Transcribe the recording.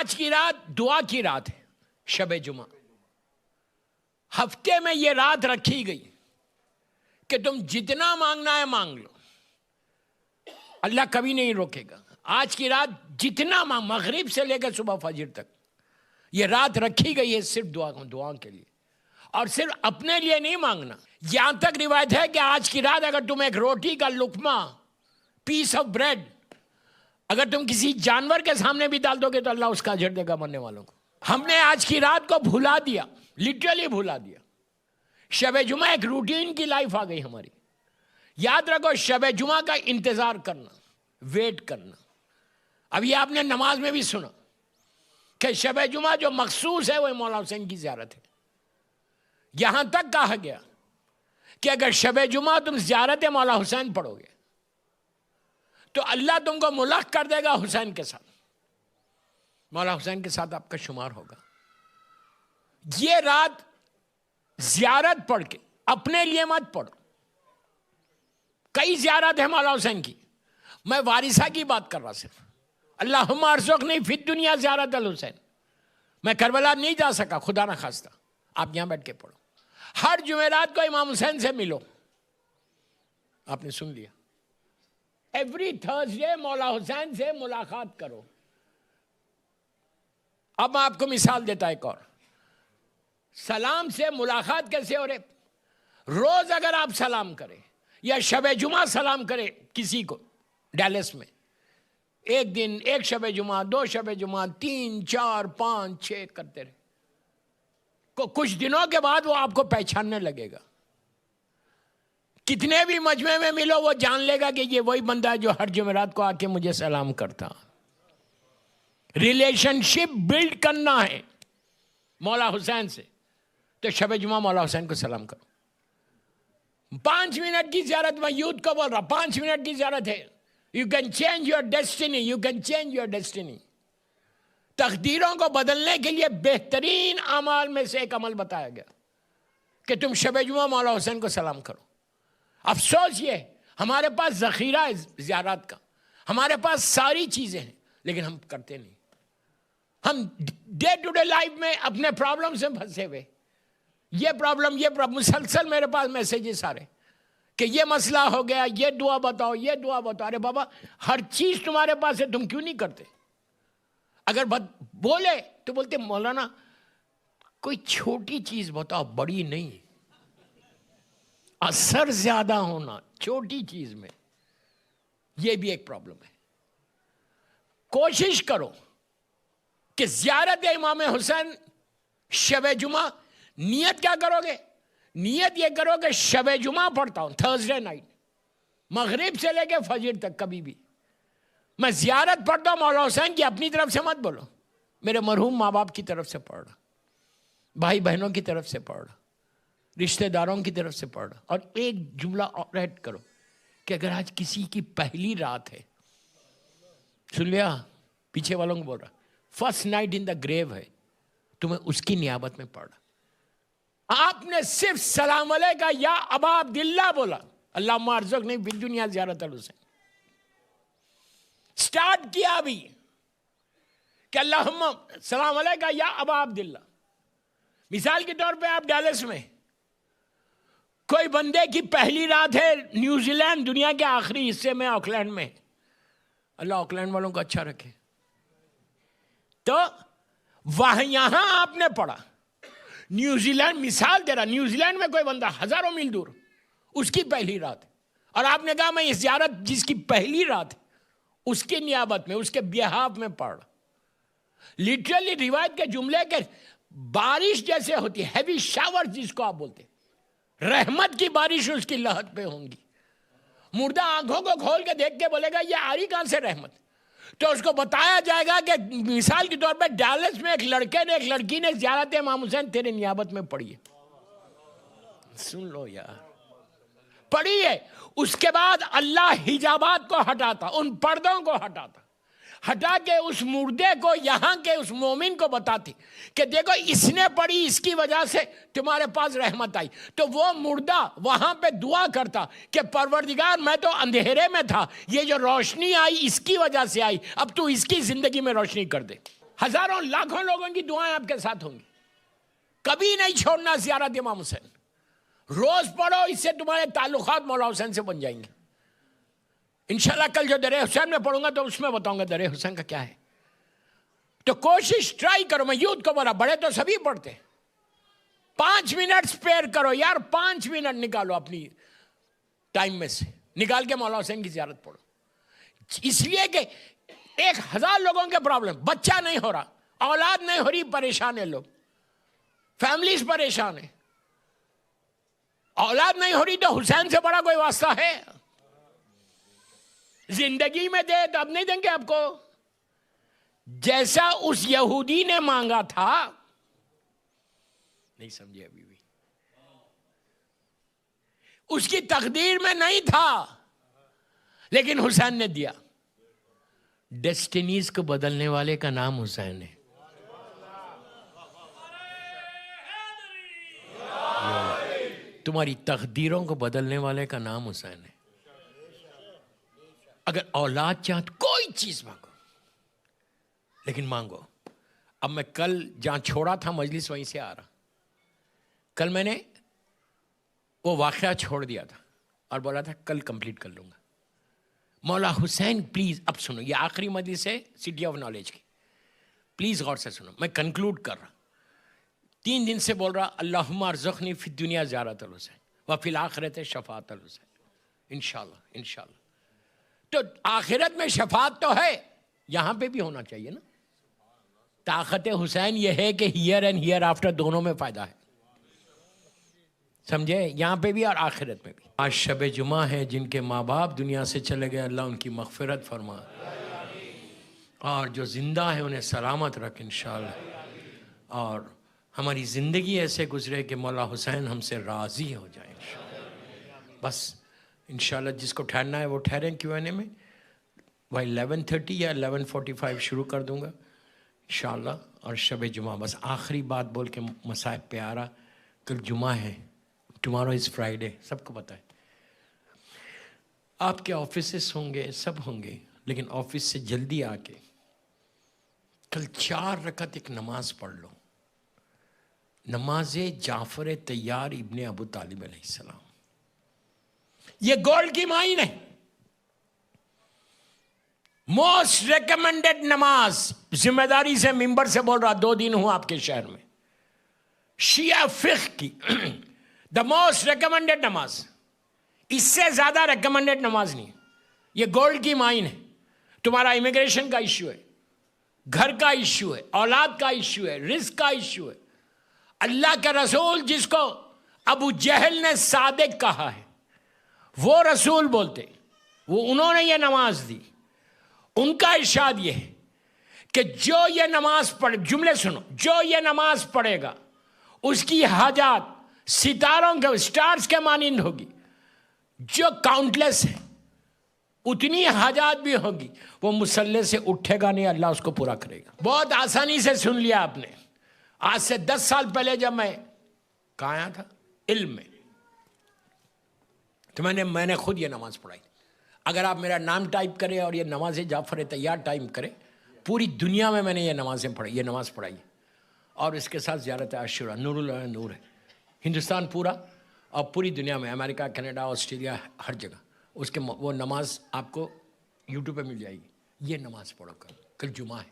آج کی رات دعا کی رات ہے، شب جمعہ. ہفتے میں یہ رات رکھی گئی کہ تم جتنا مانگنا ہے مانگ لو، اللہ کبھی نہیں روکے گا. آج کی رات جتنا مغرب سے لے کر صبح فجر تک یہ رات رکھی گئی ہے صرف دعا کے لیے، اور صرف اپنے لیے نہیں مانگنا. یہاں تک روایت ہے کہ آج کی رات اگر تم ایک روٹی کا لقمہ، پیس آف بریڈ، اگر تم کسی جانور کے سامنے بھی ڈال دو گے تو اللہ اس کا اجر دے گا مرنے والوں کو. ہم نے آج کی رات کو بھلا دیا، لٹرلی بھلا دیا. شب جمعہ ایک روٹین کی لائف آ گئی ہماری. یاد رکھو، شب جمعہ کا انتظار کرنا، ویٹ کرنا. ابھی آپ نے نماز میں بھی سنا کہ شب جمعہ جو مخصوص ہے وہ مولا حسین کی زیارت ہے. یہاں تک کہا گیا کہ اگر شب جمعہ تم زیارت مولا حسین پڑھو گے تو اللہ تم کو ملحق کر دے گا حسین کے ساتھ، مولا حسین کے ساتھ آپ کا شمار ہوگا. یہ رات زیارت پڑھ کے اپنے لیے مت پڑھو. کئی زیارت ہے مولا حسین کی، میں وارثہ کی بات کر رہا صرف. اللہم ارزقنی فی الدنیا زیارت الحسین. میں کربلا نہیں جا سکا، خدا نہ خواستہ. آپ یہاں بیٹھ کے پڑھو. ہر جمعرات کو امام حسین سے ملو. آپ نے سن لیا. ایوری تھرسڈے مولا حسین سے ملاقات کرو. اب میں آپ کو مثال دیتا ایک اور. سلام سے ملاقات کیسے ہو رہے؟ روز اگر آپ سلام کریں یا شب جمعہ سلام کریں کسی کو ڈیلس میں، ایک دن ایک شب جمعہ، 2 شب جمعہ، 3 4 5 6 کرتے رہے، کچھ دنوں کے بعد وہ آپ کو پہچاننے لگے گا. کتنے بھی مجمع میں ملو وہ جان لے گا کہ یہ وہی بندہ ہے جو ہر جمعرات کو آ کے مجھے سلام کرتا. ریلیشن شپ بلڈ کرنا ہے مولا حسین سے، تو شب جمعہ مولا حسین کو سلام کرو. 5 منٹ کی زیارت، میں یوتھ کو بول رہا، 5 منٹ کی زیارت ہے. You can change your destiny, you can change your destiny. تقدیروں کو بدلنے کے لیے بہترین اعمال میں سے ایک عمل بتایا گیا کہ تم شب جمعہ مولا حسین کو سلام کرو. افسوس یہ ہمارے پاس ذخیرہ ہے زیارات کا، ہمارے پاس ساری چیزیں ہیں، لیکن ہم کرتے نہیں. ہم ڈے ٹو ڈے لائف میں اپنے پرابلم سے پھنسے ہوئے. یہ پرابلم مسلسل میرے پاس میسیجز آ رہے کہ یہ مسئلہ ہو گیا، یہ دعا بتاؤ، یہ دعا بتاؤ. ارے بابا، ہر چیز تمہارے پاس ہے، تم کیوں نہیں کرتے؟ اگر بولے تو بولتے مولانا کوئی چھوٹی چیز بتاؤ، بڑی نہیں. اثر زیادہ ہونا چھوٹی چیز میں، یہ بھی ایک پرابلم ہے. کوشش کرو کہ زیارت امام حسین شب جمعہ. نیت کیا کرو گے؟ نیت یہ کرو کہ شب جمعہ پڑھتا ہوں تھرسڈے نائٹ، مغرب سے لے کے فجر تک. کبھی بھی میں زیارت پڑھتا ہوں مولا حسین کی، اپنی طرف سے مت بولو، میرے مرحوم ماں باپ کی طرف سے پڑھ رہا، بھائی بہنوں کی طرف سے پڑھ رہا، رشتہ داروں کی طرف سے پڑھ رہا. اور ایک جملہ اور ایڈ کرو کہ اگر آج کسی کی پہلی رات ہے، سن لیا، پیچھے والوں کو بول رہا، فرسٹ نائٹ ان دا گریو ہے، تمہیں اس کی نیابت میں پڑھ رہا. آپ نے صرف سلام علیکہ یا ابا عبداللہ بولا، اللہم ارزقنی فی الدنیا زیارت الحسین. سٹارٹ کیا بھی کہ اللہم سلام علیکہ یا ابا عبداللہ. مثال کے طور پہ آپ ڈیلس میں، کوئی بندے کی پہلی رات ہے نیوزی لینڈ، دنیا کے آخری حصے میں، آکلینڈ میں. اللہ آکلینڈ والوں کو اچھا رکھے. تو وہاں یہاں آپ نے پڑھا، نیوزی لینڈ، مثال دے رہا، نیوزی لینڈ میں کوئی بندہ ہزاروں میل دور، اس کی پہلی رات ہے، اور آپ نے کہا میں اس زیارت جس کی پہلی رات ہے اس کی نیابت میں، اس کے بیہاف میں پڑھ. لٹرلی روایت کے جملے کے بارش جیسے ہوتی ہے، ہیوی شاور جس کو آپ بولتے، رحمت کی بارش اس کی لہت پہ ہوں گی. مردہ آنکھوں کو کھول کے دیکھ کے بولے گا یہ آ رہی کہاں سے رحمت؟ تو اس کو بتایا جائے گا کہ مثال کے طور پہ ڈیلس میں ایک لڑکے نے، ایک لڑکی نے زیارت امام حسین تیرے نیابت میں پڑھی ہے. سن لو یار، پڑھی ہے. اس کے بعد اللہ حجابات کو ہٹاتا، ان پردوں کو ہٹاتا، ہٹا کے اس مردے کو، یہاں کے اس مومن کو بتاتی کہ دیکھو اس نے پڑھی، اس کی وجہ سے تمہارے پاس رحمت آئی. تو وہ مردہ وہاں پہ دعا کرتا کہ پروردگار میں تو اندھیرے میں تھا، یہ جو روشنی آئی اس کی وجہ سے آئی، اب تو اس کی زندگی میں روشنی کر دے. ہزاروں لاکھوں لوگوں کی دعائیں آپ کے ساتھ ہوں گی. کبھی نہیں چھوڑنا زیارت امام حسین. روز پڑھو, اس سے تمہارے تعلقات مولا حسین سے بن جائیں گے. انشاءاللہ کل جو در حسین میں پڑھوں گا تو اس میں بتاؤں گا در حسین کا کیا ہے. تو کوشش ٹرائی کرو. میں یوتھ کو بولا, بڑے تو سبھی پڑھتے, 5 منٹ سپیئر کرو یار, 5 منٹ نکالو اپنی ٹائم میں سے, نکال کے مولا حسین کی زیارت پڑھو. اس لیے کہ 1000 لوگوں کے پرابلم, بچہ نہیں ہو رہا, اولاد نہیں ہو رہی, پریشان ہیں لوگ, فیملیز پریشان ہیں. اولاد نہیں ہو رہی تو حسین سے بڑا کوئی واسطہ ہے؟ زندگی میں دے تو اب نہیں دیں گے آپ کو. جیسا اس یہودی نے مانگا تھا, نہیں سمجھے ابھی بھی, اس کی تقدیر میں نہیں تھا, لیکن حسین نے دیا. ڈیسٹینیز کو بدلنے والے کا نام حسین ہے. تمہاری تقدیروں کو بدلنے والے کا نام حسین ہے. اگر اولاد چاہت کوئی چیز مانگو, لیکن مانگو. اب میں کل جہاں چھوڑا تھا مجلس وہیں سے آ رہا, کل میں نے وہ واقعہ چھوڑ دیا تھا اور بولا تھا کل کمپلیٹ کر لوں گا. مولا حسین پلیز, اب سنو, یہ آخری مجلس ہے سٹی آف نالج کی, پلیز غور سے سنو. میں کنکلوڈ کر رہا, 3 دن سے بول رہا اللہم ارزقنی فی الدنیا زیارت الحسین وفی الآخرت شفاعت الحسین. انشاءاللہ انشاءاللہ. تو آخرت میں شفاعت تو ہے, یہاں پہ بھی ہونا چاہیے نا. طاقت حسین یہ ہے کہ ہیئر اینڈ ہیئر آفٹر دونوں میں فائدہ ہے, سمجھے, یہاں پہ بھی اور آخرت میں بھی. آج شب جمعہ ہے, جن کے ماں باپ دنیا سے چلے گئے اللہ ان کی مغفرت فرما, اور جو زندہ ہیں انہیں سلامت رکھ انشاءاللہ. اور ہماری زندگی ایسے گزرے کہ مولا حسین ہم سے راضی ہو جائیں انشاءاللہ. بس انشاءاللہ جس کو ٹھہرنا ہے وہ ٹھہریں Q&A میں. وہ 11:30 یا 11:45 شروع کر دوں گا انشاءاللہ. اور شب جمعہ بس آخری بات بول کے مصائب پہ آ رہا, کل جمعہ ہے, ٹمارو از فرائیڈے, سب کو پتہ ہے. آپ کے آفیسز ہوں گے, سب ہوں گے, لیکن آفس سے جلدی آ کے کل 4 رکعت ایک نماز پڑھ لو, نماز جعفر طیار ابن ابو طالب علیہ السلام. یہ گولڈ کی مائن ہے, موسٹ ریکمنڈڈ نماز. ذمہ داری سے ممبر سے بول رہا, 2 دن ہوں آپ کے شہر میں, شیعہ فقہ کی دا موسٹ ریکمنڈڈ نماز. اس سے زیادہ ریکمنڈڈ نماز نہیں. یہ گولڈ کی مائن ہے. تمہارا امیگریشن کا ایشو ہے, گھر کا ایشو ہے, اولاد کا ایشو ہے, رزق کا ایشو ہے. اللہ کے رسول جس کو ابو جہل نے صادق کہا ہے, وہ رسول بولتے, وہ انہوں نے یہ نماز دی. ان کا ارشاد یہ ہے کہ جو یہ نماز پڑھے, جملے سنو, جو یہ نماز پڑھے گا اس کی حاجات ستاروں کے, سٹارز کے مانند ہوگی, جو کاؤنٹلیس ہے اتنی حاجات بھی ہوگی. وہ مصلی سے اٹھے گا نہیں, اللہ اس کو پورا کرے گا. بہت آسانی سے سن لیا آپ نے. آج سے 10 سال پہلے جب میں کہاں آیا تھا علم میں, تو میں نے خود یہ نماز پڑھائی. اگر آپ میرا نام ٹائپ کریں اور یہ نماز جعفر طیار ٹائپ کریں, پوری دنیا میں نے یہ نماز پڑھائی. اور اس کے ساتھ زیارت عاشورہ, نور اللہ نور ہے, ہندوستان پورا اور پوری دنیا میں, امریکہ, کینیڈا, آسٹریلیا, ہر جگہ اس کے وہ نماز آپ کو یوٹیوب پہ مل جائے گی. یہ نماز پڑھو, کل جمعہ ہے.